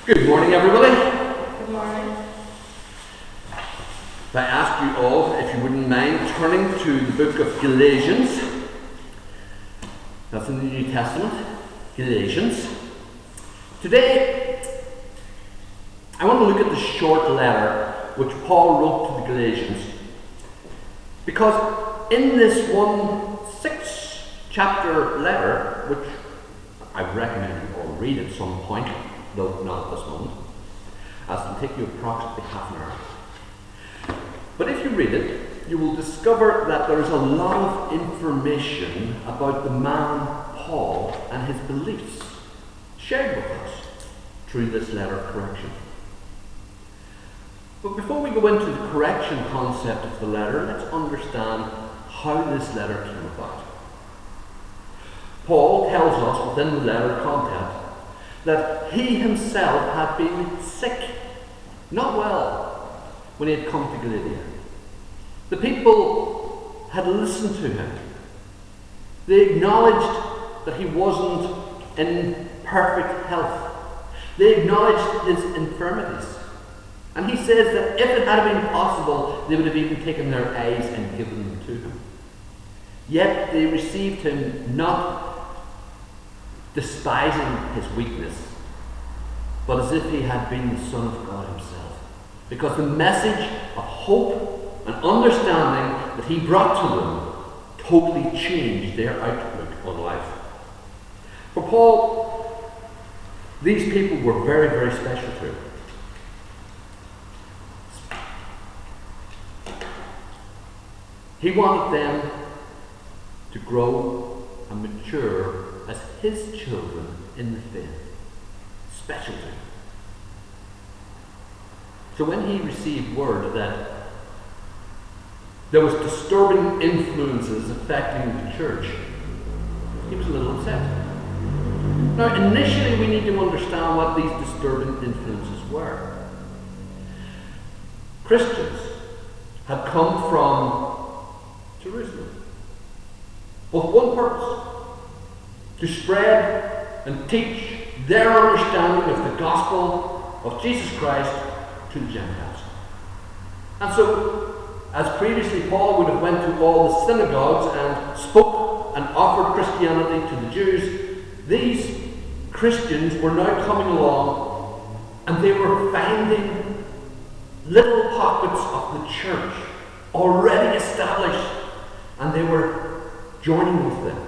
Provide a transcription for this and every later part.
Good morning, everybody. Good morning. If I ask you all, if you wouldn't mind turning to the book of Galatians. That's in the New Testament. Galatians. Today, I want to look at the short letter which Paul wrote to the Galatians. Because in this 6-chapter letter, which I recommend you all read at some point, though not at this moment, as it'll take you approximately half an hour. But if you read it, you will discover that there is a lot of information about the man Paul and his beliefs shared with us through this letter of correction. But before we go into the correction concept of the letter, let's understand how this letter came about. Paul tells us within the letter content that he himself had been sick, not well, when he had come to Galatia. The people had listened to him. They acknowledged that he wasn't in perfect health. They acknowledged his infirmities. And he says that if it had been possible, they would have even taken their eyes and given them to him. Yet they received him not despising his weakness, but as if he had been the Son of God himself. Because the message of hope and understanding that he brought to them totally changed their outlook on life. For Paul, these people were very, very special to him. He wanted them to grow and mature as his children in the faith. Special to him. So when he received word that there was disturbing influences affecting the church, he was a little upset. Now, initially we need to understand what these disturbing influences were. Christians had come from Jerusalem with one purpose: to spread and teach their understanding of the gospel of Jesus Christ to the Gentiles. And so, as previously Paul would have went to all the synagogues and spoke and offered Christianity to the Jews, these Christians were now coming along and they were finding little pockets of the church already established, and they were joining with them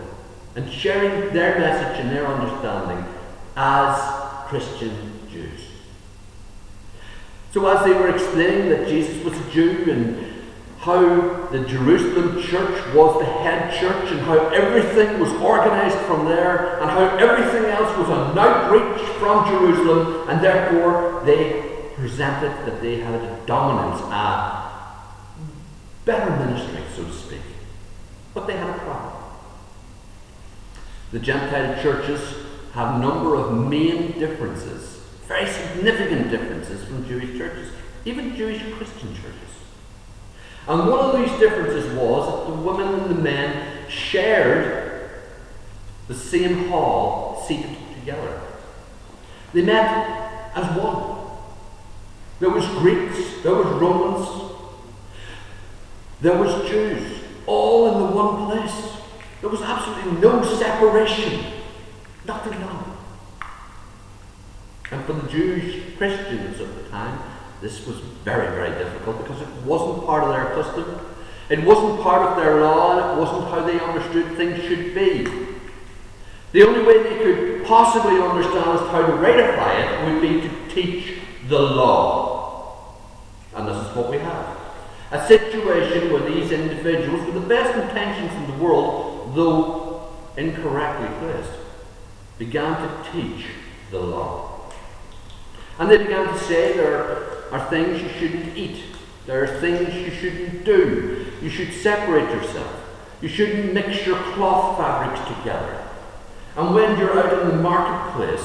and sharing their message and their understanding as Christian Jews. So as they were explaining that Jesus was a Jew and how the Jerusalem church was the head church and how everything was organized from there and how everything else was an outreach from Jerusalem, and therefore they presented that they had a dominance, a better ministry, so to speak. But they had a problem. The Gentile churches have a number of main differences, very significant differences from Jewish churches, even Jewish Christian churches. And one of these differences was that the women and the men shared the same hall, seated together. They met as one. There was Greeks, there was Romans, there was Jews, all in the one place. There was absolutely no separation. Nothing, none. And for the Jewish Christians at the time, this was very, very difficult because it wasn't part of their custom. It wasn't part of their law, and it wasn't how they understood things should be. The only way they could possibly understand as to how to ratify it would be to teach the law. And this is what we have. A situation where these individuals, with the best intentions in the world, though incorrectly placed, began to teach the law. And they began to say there are things you shouldn't eat. There are things you shouldn't do. You should separate yourself. You shouldn't mix your cloth fabrics together. And when you're out in the marketplace,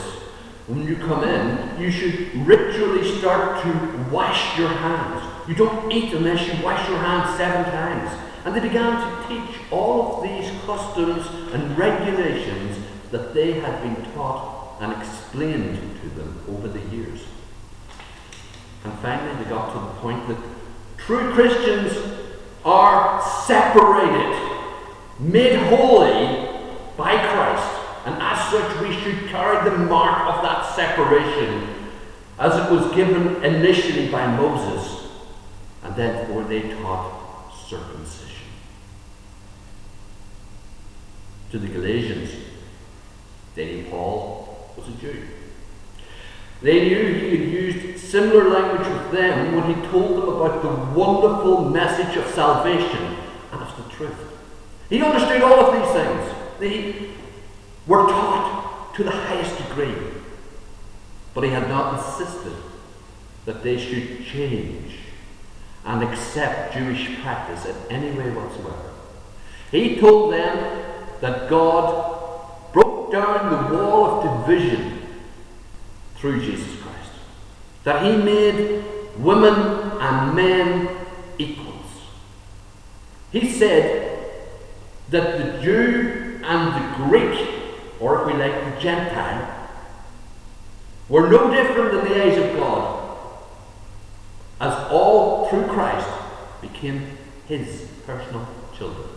when you come in, you should ritually start to wash your hands. You don't eat unless you wash your hands 7 times. And they began to teach all of these customs and regulations that they had been taught and explained to them over the years. And finally they got to the point that true Christians are separated, made holy by Christ, and as such we should carry the mark of that separation as it was given initially by Moses, and then for they taught circumcision. To the Galatians, Paul was a Jew. They knew he had used similar language with them when he told them about the wonderful message of salvation as the truth. He understood all of these things. They were taught to the highest degree. But he had not insisted that they should change and accept Jewish practice in any way whatsoever. He told them that God broke down the wall of division through Jesus Christ. That he made women and men equals. He said that the Jew and the Greek, or if we like the Gentile, were no different in the eyes of God, as all through Christ became his personal children.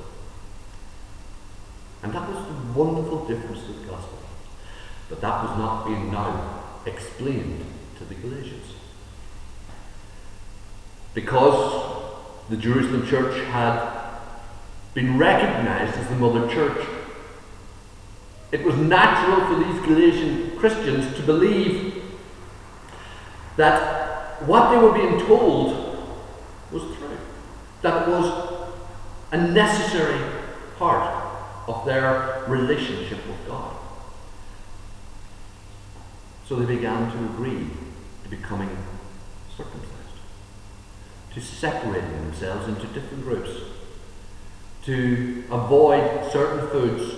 And that was the wonderful difference of the gospel. But that was not being now explained to the Galatians. Because the Jerusalem church had been recognized as the mother church, it was natural for these Galatian Christians to believe that what they were being told was true, that it was a necessary part of their relationship with God. So they began to agree to becoming circumcised, to separating themselves into different groups, to avoid certain foods,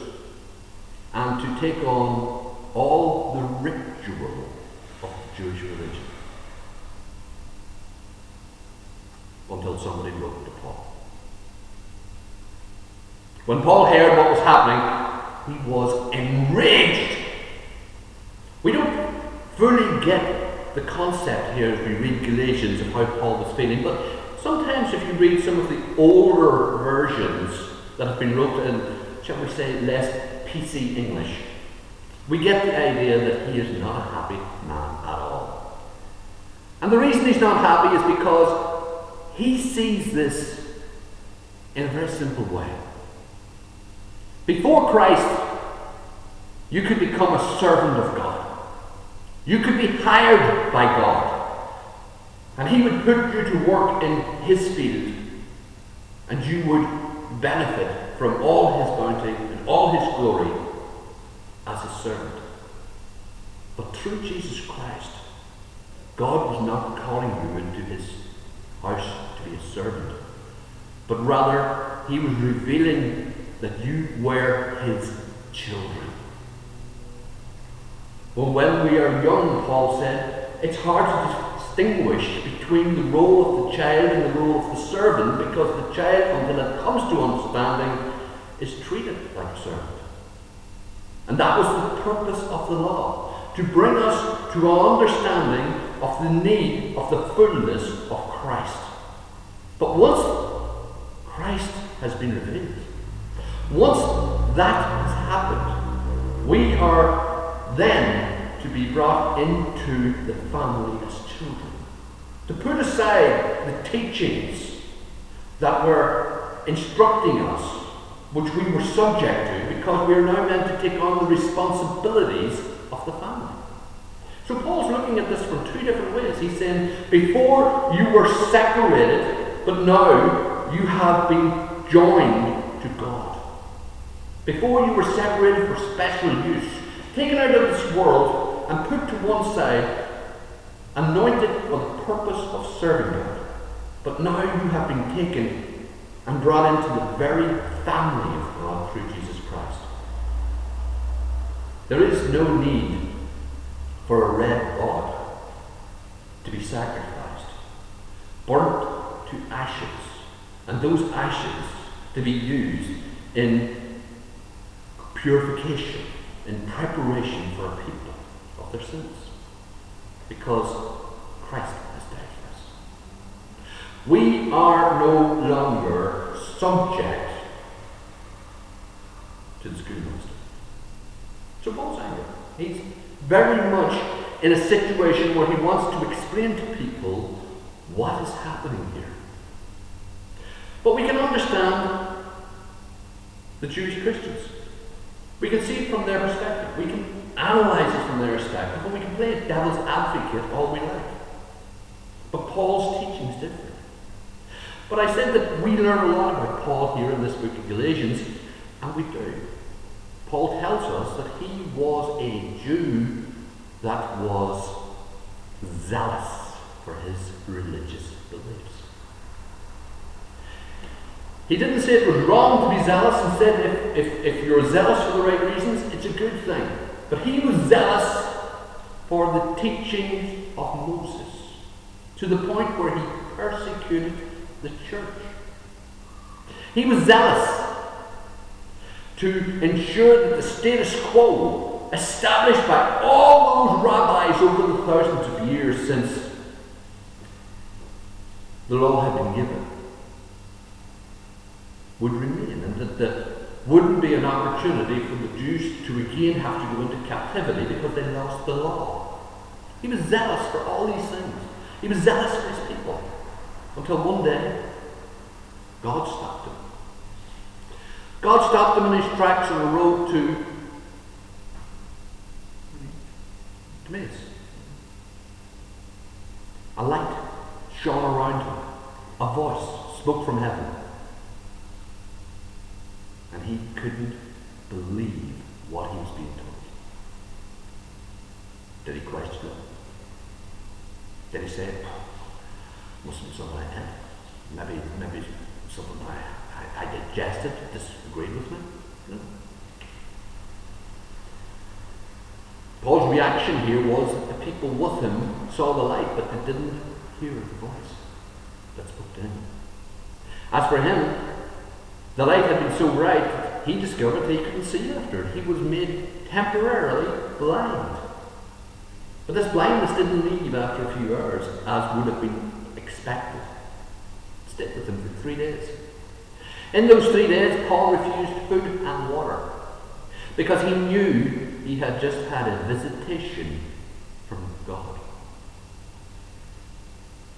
and to take on all the ritual of the Jewish religion. Until somebody wrote to Paul. When Paul heard what was happening, he was enraged. We don't fully get the concept here as we read Galatians of how Paul was feeling, but sometimes if you read some of the older versions that have been wrote in, shall we say, less PC English, we get the idea that he is not a happy man at all. And the reason he's not happy is because he sees this in a very simple way. Before Christ, you could become a servant of God. You could be hired by God. And he would put you to work in his field. And you would benefit from all his bounty and all his glory as his servant. But through Jesus Christ, God was not calling you into his house to be a servant, but rather he was revealing that you were his children. Well, when we are young, Paul said, it's hard to distinguish between the role of the child and the role of the servant, because the child, until it comes to understanding, is treated like a servant. And that was the purpose of the law, to bring us to an understanding of the need of the fullness of Christ. But once Christ has been revealed, once that has happened, we are then to be brought into the family as children. To put aside the teachings that were instructing us, which we were subject to, because we are now meant to take on the responsibilities of the family. So Paul's looking at this from two different ways. He's saying, before you were separated, but now you have been joined to God. Before you were separated for special use, taken out of this world and put to one side, anointed for the purpose of serving God. But now you have been taken and brought into the very family of God through Jesus Christ. There is no need for a red bud to be sacrificed, burnt to ashes, and those ashes to be used in purification, in preparation for a people. of their sins, because Christ has died for us. We are no longer subject to the schoolmaster. So Paul's angry. He's very much in a situation where he wants to explain to people what is happening here. But we can understand the Jewish Christians. We can see it from their perspective. We can analyze it from their perspective, and we can play devil's advocate all we like. But Paul's teaching is different. But I said that we learn a lot about Paul here in this book of Galatians, and we do. Paul tells us that he was a Jew that was zealous for his religious beliefs. He didn't say it was wrong to be zealous and said if you're zealous for the right reasons, it's a good thing. But he was zealous for the teachings of Moses, to the point where he persecuted the church. He was zealous to ensure that the status quo established by all those rabbis over the thousands of years since the law had been given would remain, and that there wouldn't be an opportunity for the Jews to again have to go into captivity because they lost the law. He was zealous for all these things. He was zealous for his people. Until one day, God stopped him. God stopped him in his tracks on the road to Emmaus. A light shone around him. A voice spoke from heaven. And he couldn't believe what he was being told. Did he question it? Did he say, must be something I did? Maybe something I digested, disagreed with me? No. Paul's reaction here was that the people with him saw the light, but they didn't hear the voice that spoke to him. As for him, the light had been so bright that he discovered that he couldn't see after it. He was made temporarily blind. But this blindness didn't leave after a few hours, as would have been expected. It stayed with him for 3 days. In those 3 days, Paul refused food and water because he knew he had just had a visitation from God.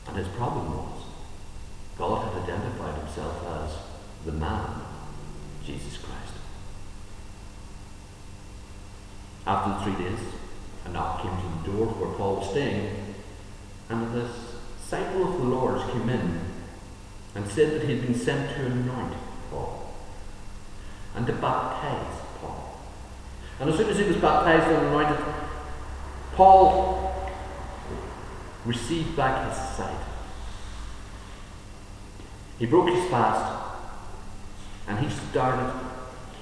And his problem was, God had identified himself as the man, Jesus Christ. After the 3 days, a knock came to the door where Paul was staying, and this disciple of the Lord's came in and said that he had been sent to anoint Paul and to baptize Paul. And as soon as he was baptized and anointed, Paul received back his sight. He broke his fast and he started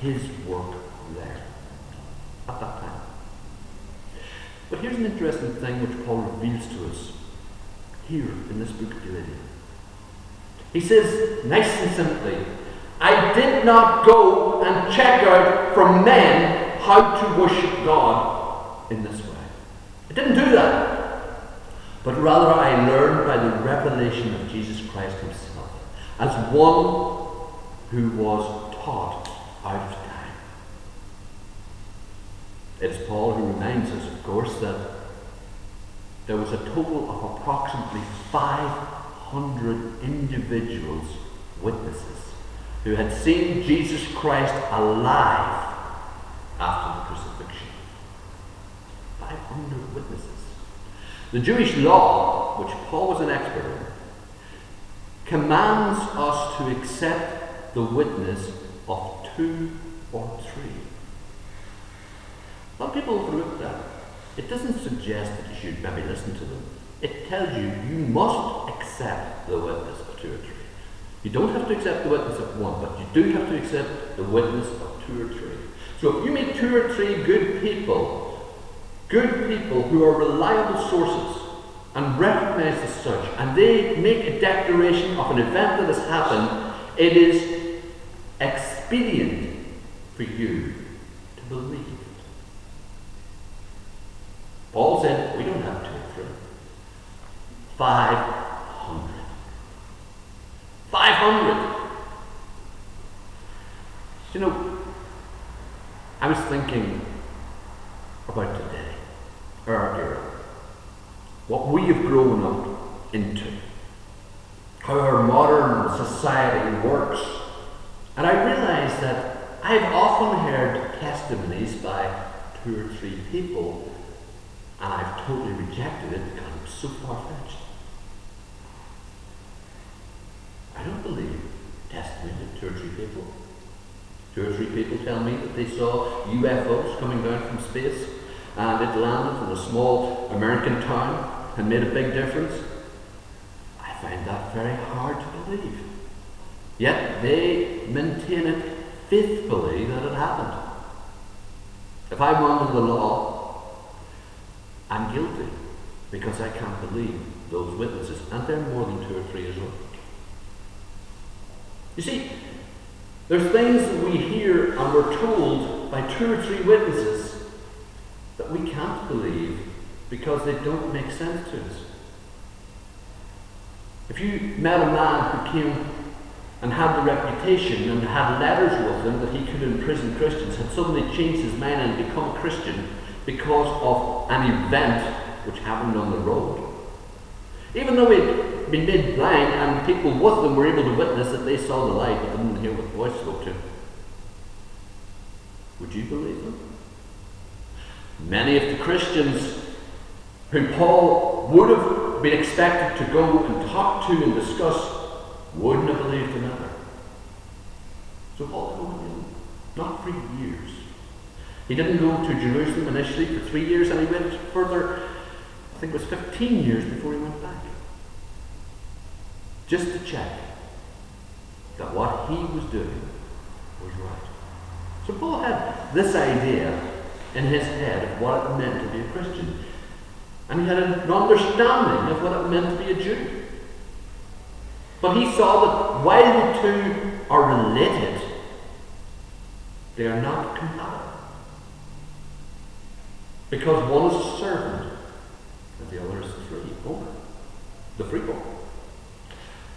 his work there at that time. But here's an interesting thing which Paul reveals to us here in this book of Galatians. He says, nice and simply, I did not go and check out from men how to worship God in this way. I didn't do that. But rather I learned by the revelation of Jesus Christ himself, as one who was taught out of time. It is Paul who reminds us, of course, that there was a total of approximately 500 individuals, witnesses, who had seen Jesus Christ alive after the crucifixion. 500 witnesses. The Jewish law, which Paul was an expert in, commands us to accept the witness of 2 or 3. A lot of people overlook that. It doesn't suggest that you should maybe listen to them. It tells you you must accept the witness of 2 or 3. You don't have to accept the witness of 1, but you do have to accept the witness of 2 or 3. So if you meet 2 or 3 good people who are reliable sources and recognized as such, and they make a declaration of an event that has happened, it is expedient for you to believe it. Paul said, we don't have 2 or 3. 500. 500! You know, I was thinking about today, our era, what we have grown up into, how our modern society works. And I realised that I've often heard testimonies by 2 or 3 people, and I've totally rejected it because it's so far-fetched. I don't believe testimony of 2 or 3 people. 2 or 3 people tell me that they saw UFOs coming down from space, and it landed in a small American town and made a big difference. I find that very hard to believe. Yet they maintain it faithfully that it happened. If I'm under the law, I'm guilty because I can't believe those witnesses, and they're more than 2 or 3 as well. You see, there's things that we hear and we're told by 2 or 3 witnesses that we can't believe because they don't make sense to us. If you met a man who came and had the reputation and had letters with him that he could imprison Christians, had suddenly changed his mind and become a Christian because of an event which happened on the road, even though he'd been made blind and people with them were able to witness that they saw the light but didn't hear what the voice spoke to him, would you believe them? Many of the Christians whom Paul would have been expected to go and talk to and discuss wouldn't have believed him either. So Paul went in, not for years. He didn't go to Jerusalem initially for 3 years, and he went further, I think it was 15 years before he went back. Just to check that what he was doing was right. So Paul had this idea in his head of what it meant to be a Christian. And he had an understanding of what it meant to be a Jew. But he saw that while the two are related, they are not compatible. Because one is a servant and the other is the free owner, the freeborn.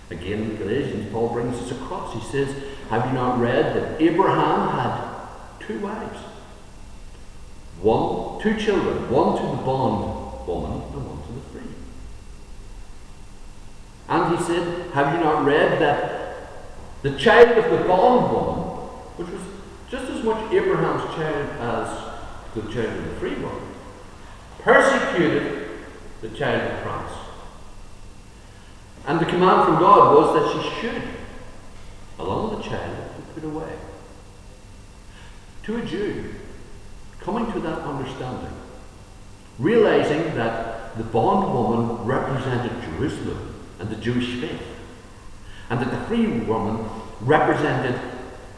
Again, in Galatians, Paul brings us across. He says, have you not read that Abraham had 2 wives? 2 children, one to the bondwoman and one to the free. And he said, have you not read that the child of the bondwoman, which was just as much Abraham's child as the child of the free one, persecuted the child of Christ? And the command from God was that she should, along with the child, be put away. To a Jew, coming to that understanding, realizing that the bondwoman represented Jerusalem and the Jewish faith, and that the free woman represented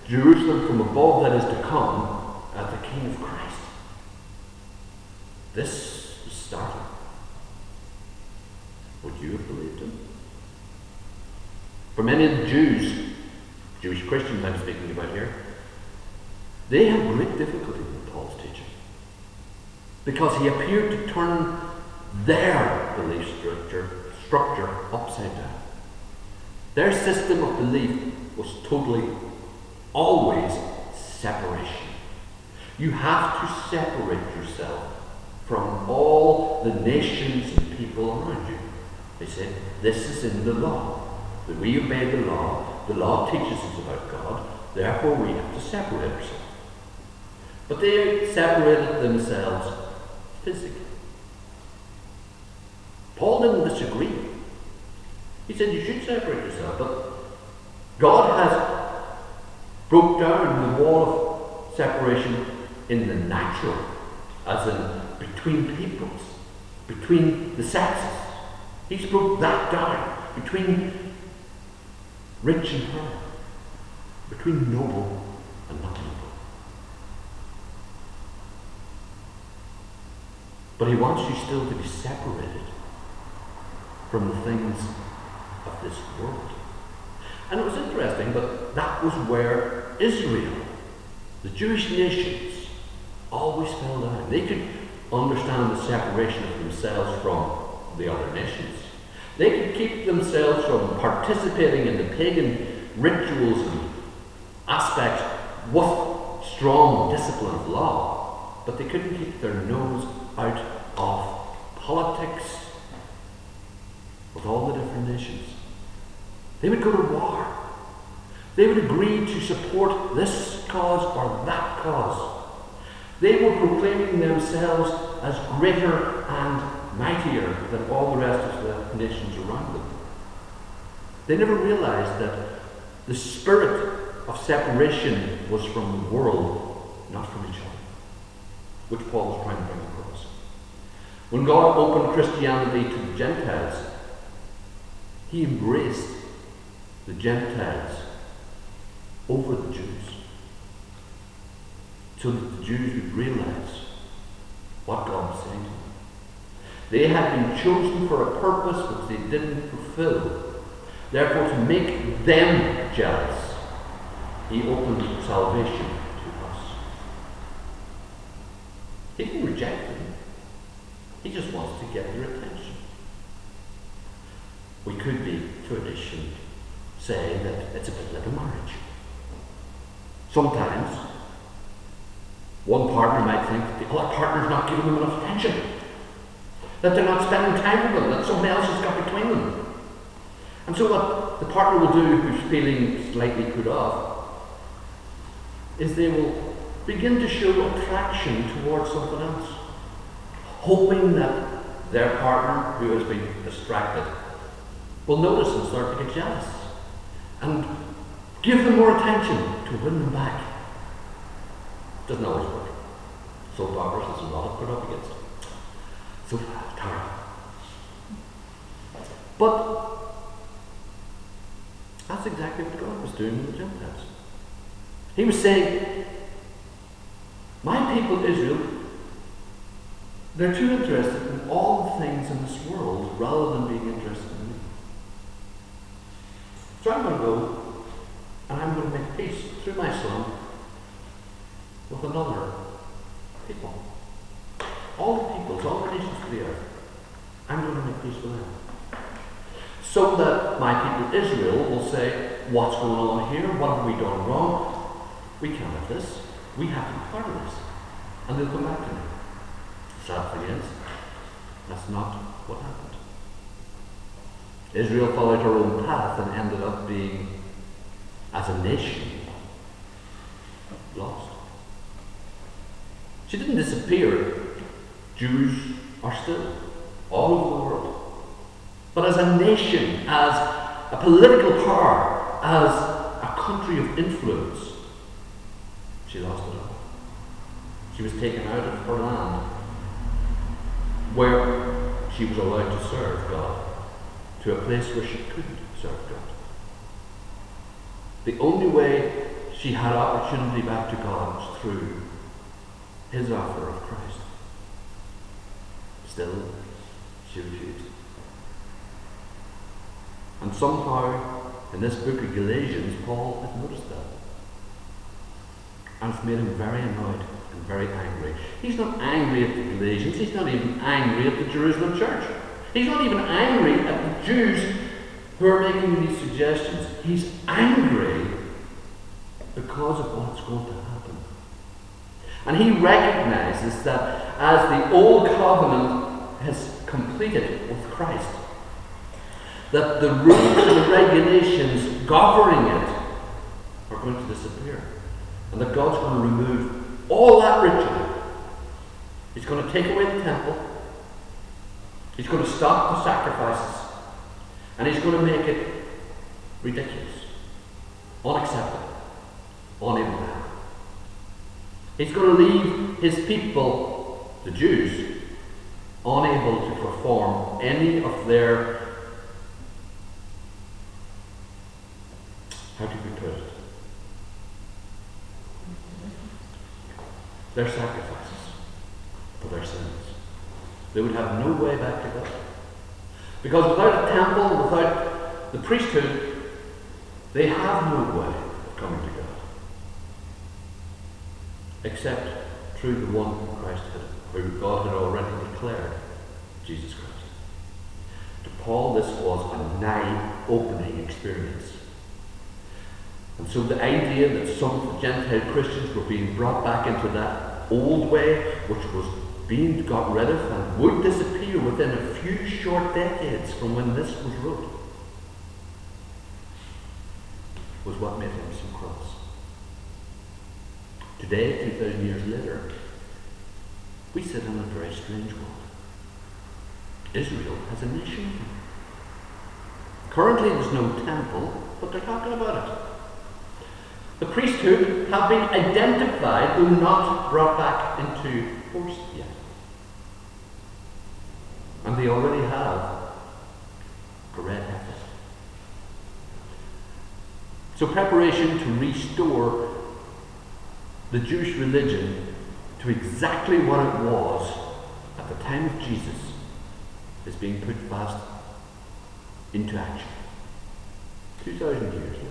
Jerusalem from above that is to come as the King of Christ. This is startling. Would you have believed him? For many of the Jewish Christians I'm speaking about here, they have great difficulty with Paul's teaching, because he appeared to turn their belief structure upside down. Their system of belief was totally, always separation. You have to separate yourself from all the nations and people around you. They said, this is in the law. That we obey the law teaches us about God, therefore we have to separate ourselves. But they separated themselves physically. Paul didn't disagree. He said you should separate yourself, but God has broke down the wall of separation in the natural, as in between peoples, between the sexes. He's broke that down between rich and poor, between noble and not noble. But he wants you still to be separated from the things of this world. And it was interesting, but that was where Israel, the Jewish nations, always fell down. They could understand the separation of themselves from the other nations. They could keep themselves from participating in the pagan rituals and aspects with strong discipline of law, but they couldn't keep their nose out of politics with all the different nations. They would go to war. They would agree to support this cause or that cause. They were proclaiming themselves as greater and mightier than all the rest of the nations around them. They never realized that the spirit of separation was from the world, not from each other, which Paul was trying to bring across. When God opened Christianity to the Gentiles, he embraced the Gentiles over the Jews, so that the Jews would realize what God was saying to them. They had been chosen for a purpose which they didn't fulfill. Therefore, to make them jealous, he opened salvation to us. He didn't reject them. He just wants to get their attention. We could be foolish and say that it's a bit like a marriage. Sometimes one partner might think that the other partner's not giving them enough attention, that they're not spending time with them, that somebody else has got between them. And so what the partner will do, who's feeling slightly put off, is they will begin to show attraction towards something else, hoping that their partner, who has been distracted, will notice and start to get jealous and give them more attention to win them back. Doesn't always work. Soap operas, there's a lot of put up against it. So terrible. But that's exactly what God was doing with the Gentiles. He was saying, my people Israel, they're too interested in all the things in this world rather than being interested in me. So I'm going to go and I'm going to make peace through my son with another people. All the peoples, all the nations of the earth, I'm going to make peace with them. So that my people Israel will say, what's going on here? What have we done wrong? We can't have this. We have to be part of this. And they'll come back to me. Sad thing is, that's not what happened. Israel followed her own path and ended up being, as a nation, lost. She didn't disappear. Jews are still all over the world. But as a nation, as a political power, as a country of influence, she lost it all. She was taken out of her land, where she was allowed to serve God, to a place where she couldn't serve God. The only way she had opportunity back to God was through his offer of Christ. Still, she refused. And somehow, in this book of Galatians, Paul has noticed that. And it's made him very annoyed and very angry. He's not angry at the Galatians. He's not even angry at the Jerusalem church. He's not even angry at the Jews who are making these suggestions. He's angry because of what's going to happen. And he recognizes that as the old covenant has completed with Christ, that the rules and the regulations governing it are going to disappear. And that God's going to remove all that ritual. He's going to take away the temple. He's going to stop the sacrifices. And he's going to make it ridiculous, unacceptable, unable to happen. He's going to leave his people, the Jews, unable to perform any of their, how do we put it? Their sacrifices for their sins. They would have no way back to God. Because without a temple, without the priesthood, they have no way of coming to God. Except through the one Christ who God had already declared Jesus Christ. To Paul, this was a nigh-opening experience. And so the idea that some of the Gentile Christians were being brought back into that old way, which was being got rid of and would disappear within a few short decades from when this was wrote, was what made him so cross. Today, 2,000 years later, we sit in a very strange world. Israel has a nation. Currently there's no temple, but they're talking about it. The priesthood have been identified, though not brought back into force yet. And they already have a red heifer. So preparation to restore the Jewish religion to exactly what it was at the time of Jesus is being put fast into action. 2,000 years later.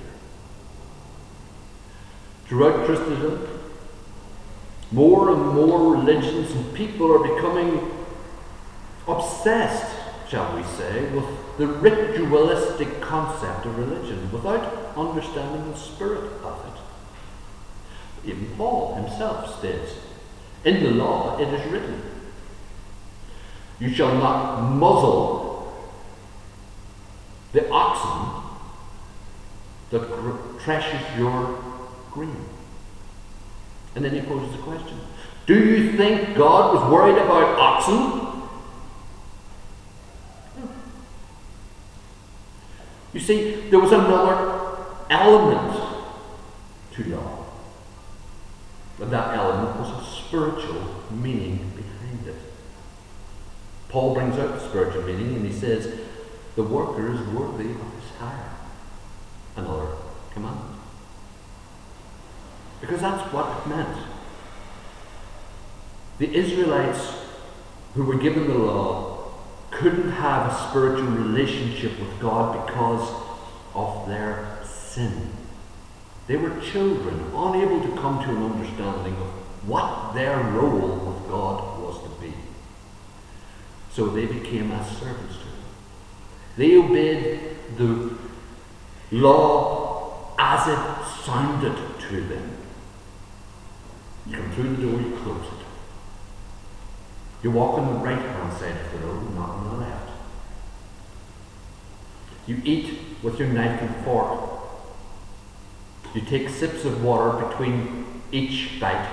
Throughout Christendom, more and more religions and people are becoming obsessed, shall we say, with the ritualistic concept of religion without understanding the spirit of it. Even Paul himself states, in the law it is written, you shall not muzzle the oxen that threshes your grain. And then he poses the question, do you think God was worried about oxen? You see, there was another element to law. And that element was a spiritual meaning behind it. Paul brings out the spiritual meaning and he says, the worker is worthy of his hire. Another commandment. Because that's what it meant. The Israelites who were given the law couldn't have a spiritual relationship with God because of their sin. They were children, unable to come to an understanding of what their role with God was to be. So they became as servants to him. They obeyed the law as it sounded to them. You come through the door, you close it. You walk on the right hand side of the road, not on the left. You eat with your knife and fork. You take sips of water between each bite,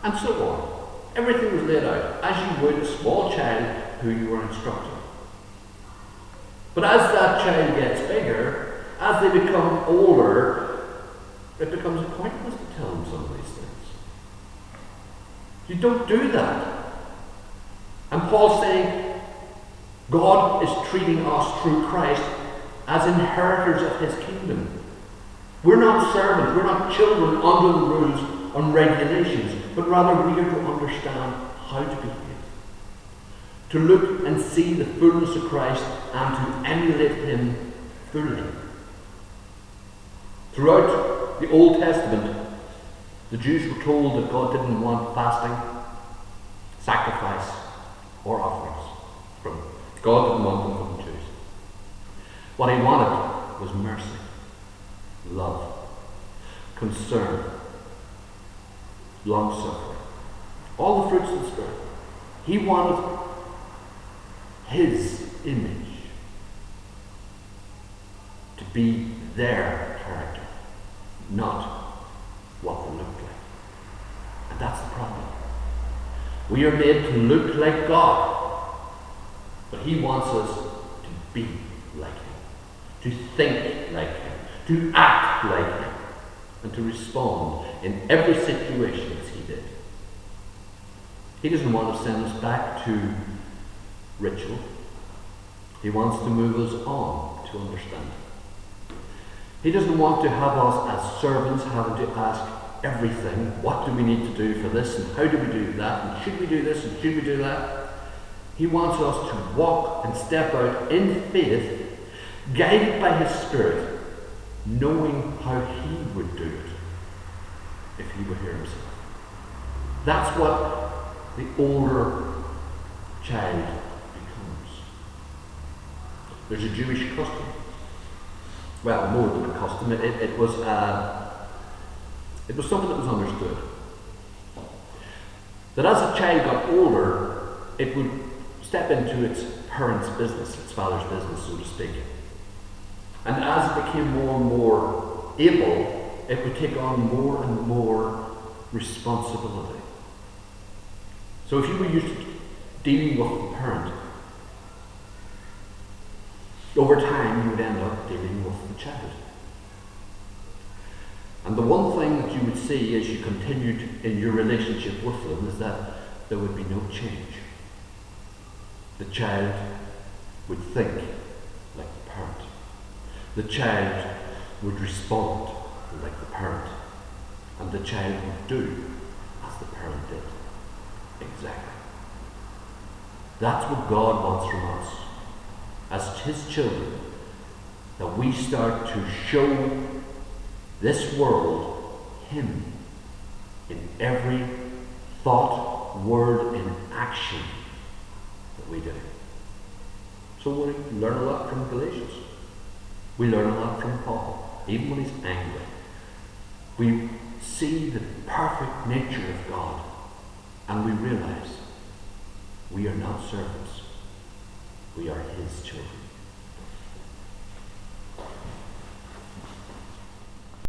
and so on. Everything was laid out as you would a small child who you were instructing. But as that child gets bigger, as they become older, it becomes pointless to tell them some of these things. You don't do that. And Paul's saying, God is treating us through Christ as inheritors of his kingdom. We're not servants, we're not children under the rules and regulations, but rather we are to understand how to behave. To look and see the fullness of Christ and to emulate him fully. Throughout the Old Testament, the Jews were told that God didn't want fasting, sacrifice, or offerings from them. God didn't want them from the Jews. What he wanted was mercy, love, concern, long-suffering, all the fruits of the Spirit. He wanted his image to be their character, not what they looked like. And that's the problem. We are made to look like God, but he wants us to be like him, to think like him, to act like him, and to respond in every situation as he did. He doesn't want to send us back to ritual. He wants to move us on to understanding. He doesn't want to have us as servants having to ask everything. What do we need to do for this, and how do we do that, and should we do this, and should we do that? He wants us to walk and step out in faith, guided by his Spirit, knowing how he would do it if he were here himself. That's what the older child becomes. There's a Jewish custom. Well, more than a custom. It was something that was understood. That as a child got older, it would step into its parents' business, its father's business, so to speak. And as it became more and more able, it would take on more and more responsibility. So if you were used to dealing with the parent, over time you would end up dealing with the child. And the one thing that you would see as you continued in your relationship with them is that there would be no change. The child would think like the parent. The child would respond like the parent. And the child would do as the parent did. Exactly. That's what God wants from us as His children, that we start to show this world Him in every thought, word, and action that we do. So we learn a lot from Galatians. We learn a lot from Paul, even when he's angry. We see the perfect nature of God, and we realize we are not servants. We are His children.